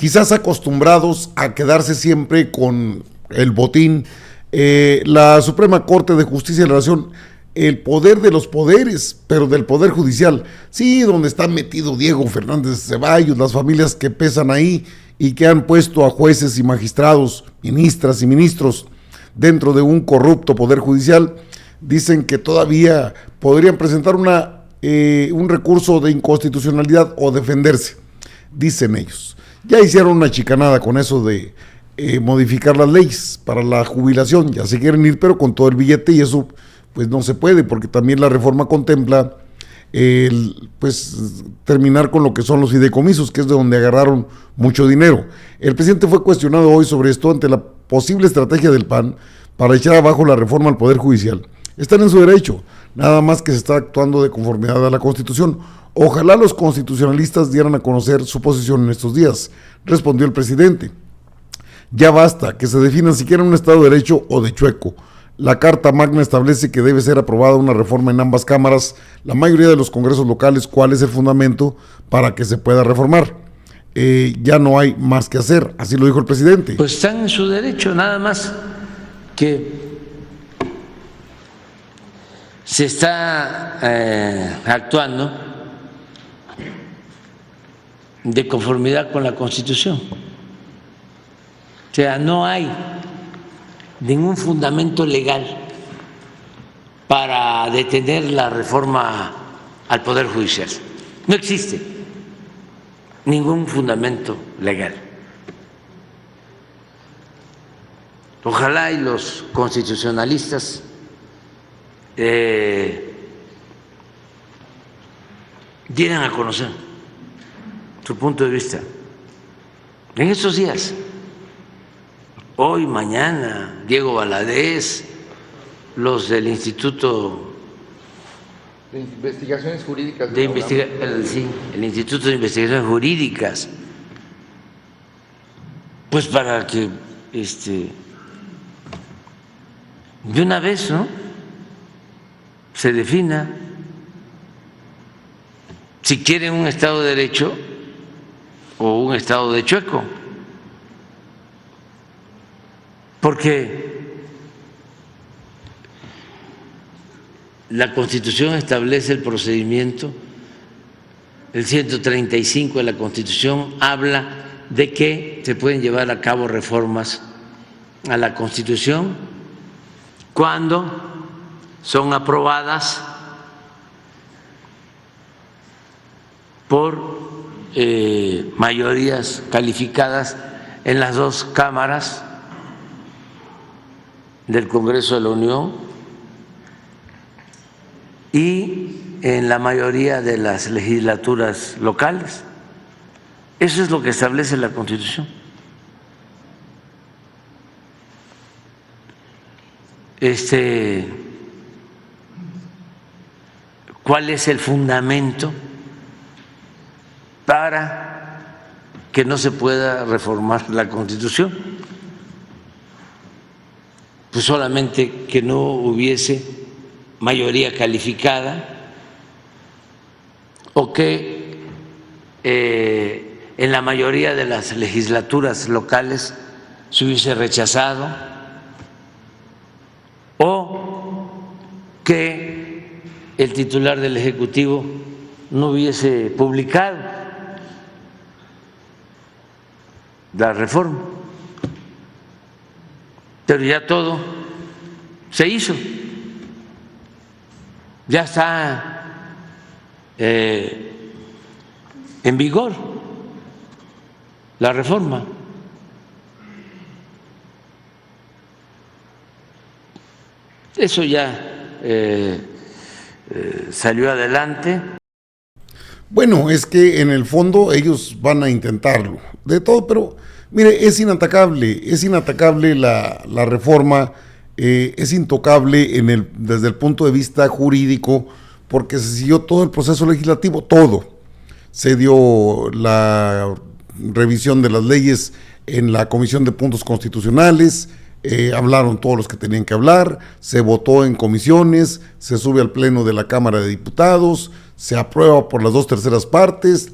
quizás acostumbrados a quedarse siempre con el botín. La Suprema Corte de Justicia de la Nación, el poder de los poderes, pero del Poder Judicial, sí, donde está metido Diego Fernández Ceballos, las familias que pesan ahí y que han puesto a jueces y magistrados, ministras y ministros dentro de un corrupto Poder Judicial, dicen que todavía podrían presentar un recurso de inconstitucionalidad o defenderse, dicen ellos. Ya hicieron una chicanada con eso de modificar las leyes para la jubilación, ya se quieren ir pero con todo el billete, y eso pues no se puede, porque también la reforma contempla pues terminar con lo que son los fideicomisos, que es de donde agarraron mucho dinero. El presidente fue cuestionado hoy sobre esto ante la posible estrategia del PAN para echar abajo la reforma al Poder Judicial. Están en su derecho, nada más que se está actuando de conformidad a la Constitución. Ojalá los constitucionalistas dieran a conocer su posición en estos días, respondió el presidente. Ya basta que se definan si quieren un Estado de Derecho o de chueco. La Carta Magna establece que debe ser aprobada una reforma en ambas cámaras, la mayoría de los congresos locales. ¿Cuál es el fundamento para que se pueda reformar? Ya no hay más que hacer, así lo dijo el presidente. Pues están en su derecho, nada más que se está actuando de conformidad con la Constitución. O sea, no hay ningún fundamento legal para detener la reforma al Poder Judicial. No existe ningún fundamento legal. Ojalá y los constitucionalistas dieran a conocer su punto de vista en estos días. Hoy, mañana, Diego Valadez, los del Instituto de Investigaciones Jurídicas. Sí, el Instituto de Investigaciones Jurídicas, pues para que de una vez, ¿no?, se defina si quieren un Estado de Derecho o un Estado de chueco. Porque la Constitución establece el procedimiento, el 135 de la Constitución habla de que se pueden llevar a cabo reformas a la Constitución cuando son aprobadas por mayorías calificadas en las dos cámaras del Congreso de la Unión y en la mayoría de las legislaturas locales. Eso es lo que establece la Constitución. ¿Cuál es el fundamento para que no se pueda reformar la Constitución? Pues solamente que no hubiese mayoría calificada o que en la mayoría de las legislaturas locales se hubiese rechazado o que el titular del Ejecutivo no hubiese publicado la reforma. Pero ya todo se hizo, ya está en vigor la reforma. Eso ya salió adelante. Bueno, es que en el fondo ellos van a intentarlo, de todo, pero mire, es inatacable la reforma, es intocable desde el punto de vista jurídico, porque se siguió todo el proceso legislativo, todo. Se dio la revisión de las leyes en la Comisión de Puntos Constitucionales, hablaron todos los que tenían que hablar, se votó en comisiones, se sube al pleno de la Cámara de Diputados, se aprueba por las 2/3 partes,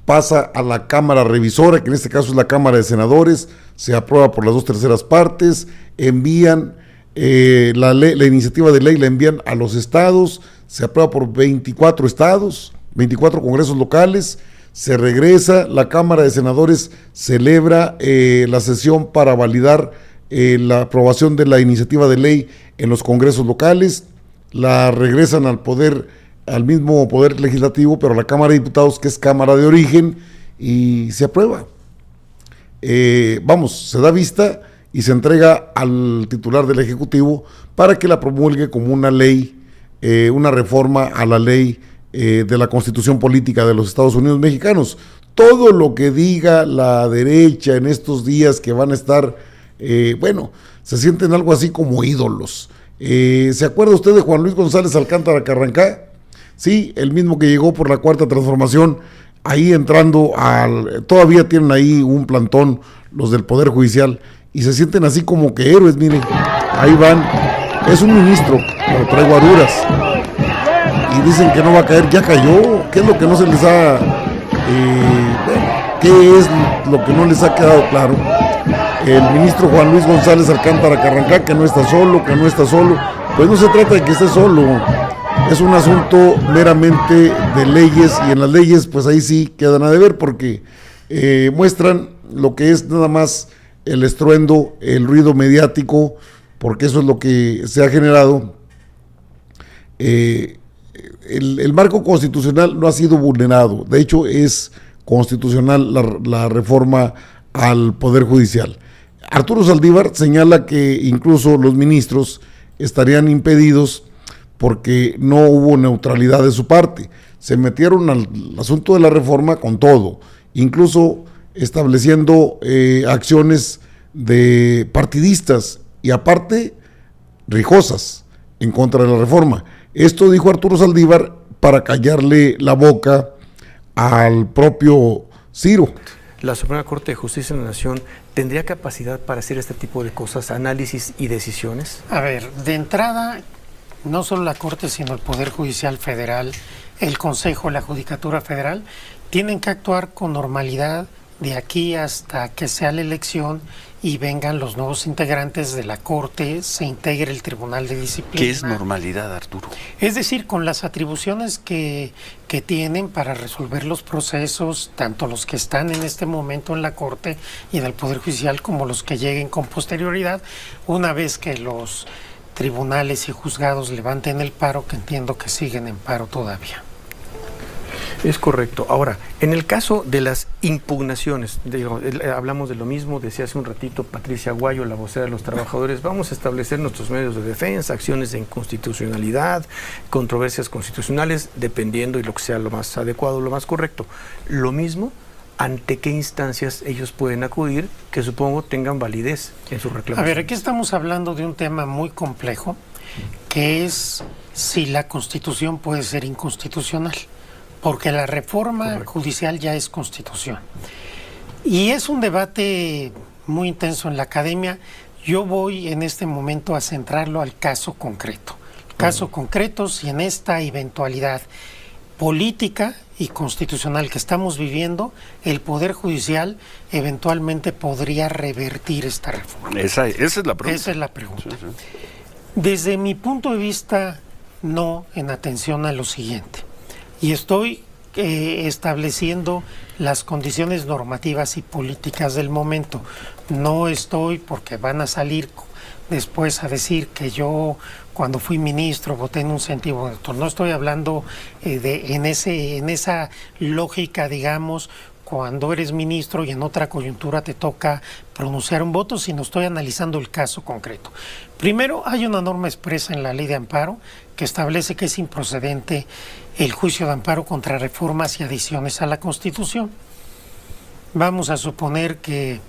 pasa a la Cámara Revisora, que en este caso es la Cámara de Senadores, se aprueba por las 2/3 partes, envían la iniciativa de ley, la envían a los estados, se aprueba por 24 estados, 24 congresos locales, se regresa, la Cámara de Senadores celebra la sesión para validar la aprobación de la iniciativa de ley en los congresos locales, la regresan al mismo poder legislativo, pero a la Cámara de Diputados, que es Cámara de origen, y se aprueba. Se da vista y se entrega al titular del Ejecutivo para que la promulgue como una ley, una reforma a la ley de la Constitución Política de los Estados Unidos Mexicanos. Todo lo que diga la derecha en estos días que van a estar, se sienten algo así como ídolos. ¿Se acuerda usted de Juan Luis González Alcántara Carrancá? Sí, el mismo que llegó por la Cuarta Transformación, ahí entrando todavía tienen ahí un plantón los del Poder Judicial y se sienten así como que héroes, miren, ahí van, es un ministro, pero trae guaruras y dicen que no va a caer, ya cayó. ¿Qué es lo que no se les ha, qué es lo que no les ha quedado claro? El ministro Juan Luis González Alcántara Carrancá, que no está solo, pues no se trata de que esté solo, es un asunto meramente de leyes, y en las leyes pues ahí sí quedan a deber, porque muestran lo que es nada más el estruendo, el ruido mediático, porque eso es lo que se ha generado. El marco constitucional no ha sido vulnerado, de hecho es constitucional la reforma al Poder Judicial. Arturo Saldívar señala que incluso los ministros estarían impedidos porque no hubo neutralidad de su parte. Se metieron al asunto de la reforma con todo, incluso estableciendo acciones de partidistas y aparte rijosas en contra de la reforma. Esto dijo Arturo Saldívar para callarle la boca al propio Ciro. La Suprema Corte de Justicia de la Nación tendría capacidad para hacer este tipo de cosas, análisis y decisiones. A ver, de entrada, no solo la Corte, sino el Poder Judicial Federal, el Consejo, la Judicatura Federal, tienen que actuar con normalidad de aquí hasta que sea la elección y vengan los nuevos integrantes de la Corte, se integre el Tribunal de Disciplina. ¿Qué es normalidad, Arturo? Es decir, con las atribuciones que tienen para resolver los procesos, tanto los que están en este momento en la Corte y en el Poder Judicial, como los que lleguen con posterioridad, una vez que los tribunales y juzgados levanten el paro, que entiendo que siguen en paro todavía. Es correcto. Ahora, en el caso de las impugnaciones, hablamos de lo mismo, decía hace un ratito Patricia Aguayo, la vocera de los trabajadores, vamos a establecer nuestros medios de defensa, acciones de inconstitucionalidad, controversias constitucionales, dependiendo y lo que sea lo más adecuado, lo más correcto. Lo mismo, ¿ante qué instancias ellos pueden acudir que supongo tengan validez en su reclamación? A ver, aquí estamos hablando de un tema muy complejo, que es si la Constitución puede ser inconstitucional. Porque la reforma judicial ya es constitución. Y es un debate muy intenso en la academia. Yo voy en este momento a centrarlo al caso concreto. Caso concreto, si en esta eventualidad política y constitucional que estamos viviendo, el Poder Judicial eventualmente podría revertir esta reforma. Esa es la pregunta. Esa es la pregunta. Sí, sí. Desde mi punto de vista, no, en atención a lo siguiente. Y estoy estableciendo las condiciones normativas y políticas del momento. No estoy, porque van a salir después a decir que yo cuando fui ministro voté en un sentido. No estoy hablando en esa lógica, digamos, cuando eres ministro y en otra coyuntura te toca pronunciar un voto, sino estoy analizando el caso concreto. Primero, hay una norma expresa en la Ley de Amparo que establece que es improcedente el juicio de amparo contra reformas y adiciones a la Constitución. Vamos a suponer que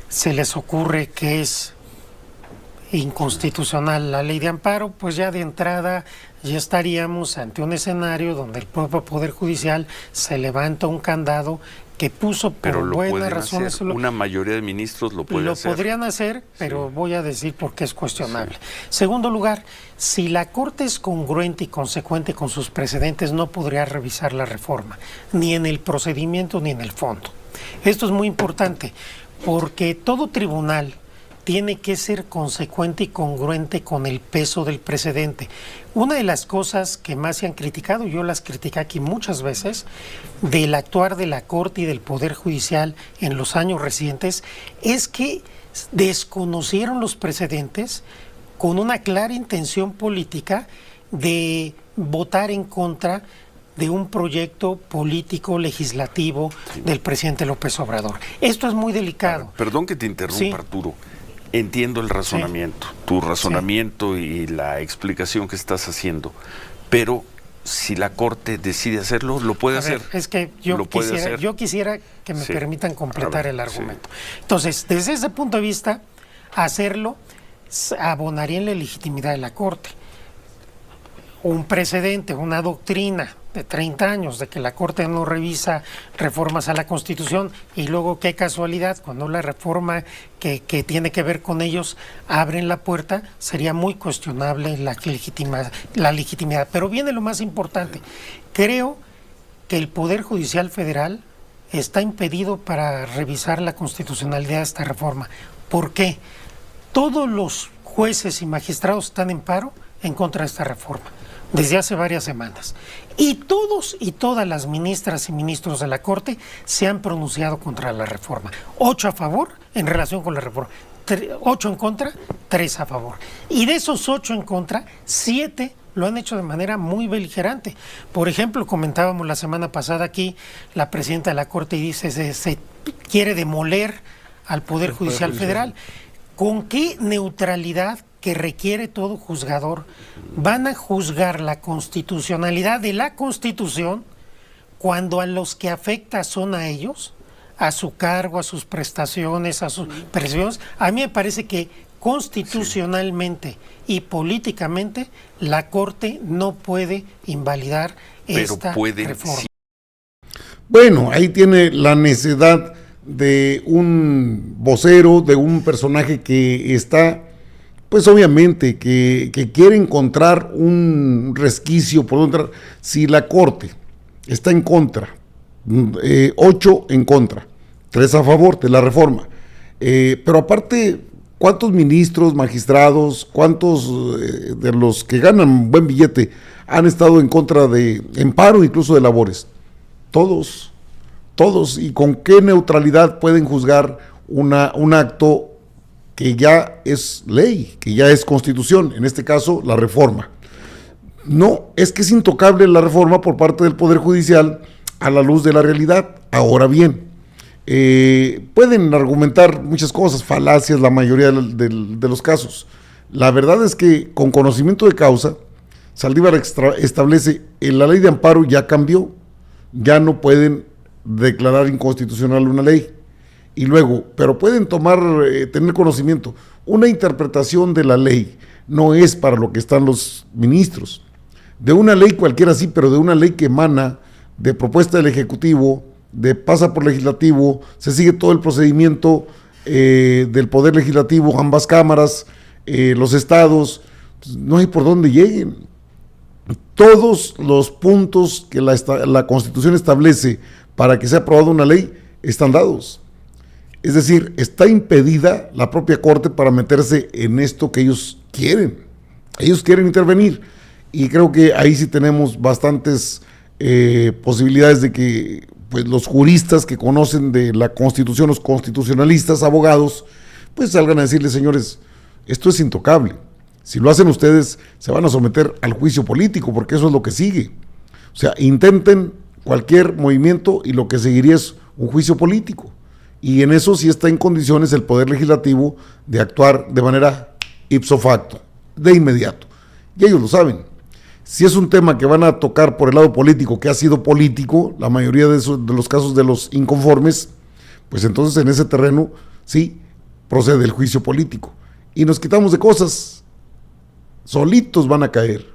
se les ocurre que es inconstitucional la Ley de Amparo, pues ya de entrada ya estaríamos ante un escenario donde el propio Poder Judicial se levanta un candado que puso por Pero lo buenas pueden razones. hacer. Una mayoría de ministros lo puede hacer. Lo podrían hacer, pero voy a decir por qué es cuestionable. Segundo lugar, si la Corte es congruente y consecuente con sus precedentes, no podría revisar la reforma, ni en el procedimiento ni en el fondo. Esto es muy importante, porque todo tribunal tiene que ser consecuente y congruente con el peso del precedente. Una de las cosas que más se han criticado, yo las critiqué aquí muchas veces, del actuar de la Corte y del Poder Judicial en los años recientes, es que desconocieron los precedentes con una clara intención política de votar en contra de un proyecto político legislativo del presidente López Obrador. Esto es muy delicado. Perdón que te interrumpa, Arturo. Entiendo el razonamiento, tu razonamiento y la explicación que estás haciendo, pero si la Corte decide hacerlo, lo puede hacer. Es que yo quisiera que me permitan completar el argumento. Entonces, desde ese punto de vista, hacerlo abonaría en la legitimidad de la Corte. Un precedente, una doctrina de 30 años de que la Corte no revisa reformas a la Constitución y luego qué casualidad, cuando la reforma que tiene que ver con ellos abren la puerta, sería muy cuestionable la legitimidad. Pero viene lo más importante. Creo que el Poder Judicial Federal está impedido para revisar la constitucionalidad de esta reforma. ¿Por qué? Todos los jueces y magistrados están en paro en contra de esta reforma desde hace varias semanas. Y todos y todas las ministras y ministros de la Corte se han pronunciado contra la reforma. 8 a favor en relación con la reforma. 8 en contra, 3 a favor. Y de esos 8 en contra, 7 lo han hecho de manera muy beligerante. Por ejemplo, comentábamos la semana pasada aquí, la presidenta de la Corte dice se quiere demoler al Poder Judicial Federal. ¿Con qué neutralidad que requiere todo juzgador van a juzgar la constitucionalidad de la Constitución cuando a los que afecta son a ellos, a su cargo, a sus prestaciones, a sus presiones? A mí me parece que constitucionalmente y políticamente la Corte no puede invalidar esta reforma. Bueno, ahí tiene la necedad de un vocero, de un personaje que está, pues obviamente, que quiere encontrar un resquicio por donde. Si la Corte está en contra, 8 en contra, 3 a favor de la reforma, pero aparte, ¿cuántos ministros, magistrados, cuántos de los que ganan buen billete han estado en contra en paro incluso de labores? Todos, y con qué neutralidad pueden juzgar un acto que ya es ley, que ya es constitución, en este caso la reforma. No, es que es intocable la reforma por parte del Poder Judicial a la luz de la realidad. Ahora bien, pueden argumentar muchas cosas, falacias la mayoría de los casos. La verdad es que con conocimiento de causa, Saldívar establece en la ley de amparo ya cambió, ya no pueden declarar inconstitucional una ley. Y luego, pero pueden tener conocimiento. Una interpretación de la ley no es para lo que están los ministros. De una ley cualquiera sí, pero de una ley que emana de propuesta del Ejecutivo, pasa por Legislativo, se sigue todo el procedimiento del Poder Legislativo, ambas cámaras, los estados, pues no hay por dónde lleguen. Todos los puntos que la Constitución establece para que sea aprobada una ley están dados. Es decir, está impedida la propia Corte para meterse en esto que ellos quieren. Ellos quieren intervenir. Y creo que ahí sí tenemos bastantes posibilidades de que pues, los juristas que conocen de la Constitución, los constitucionalistas, abogados, pues salgan a decirles, señores, esto es intocable. Si lo hacen ustedes, se van a someter al juicio político, porque eso es lo que sigue. O sea, intenten cualquier movimiento y lo que seguiría es un juicio político. Y en eso sí está en condiciones el Poder Legislativo de actuar de manera ipso facto, de inmediato. Y ellos lo saben. Si es un tema que van a tocar por el lado político, que ha sido político, la mayoría de los casos de los inconformes, pues entonces en ese terreno sí procede el juicio político. Y nos quitamos de cosas, solitos van a caer.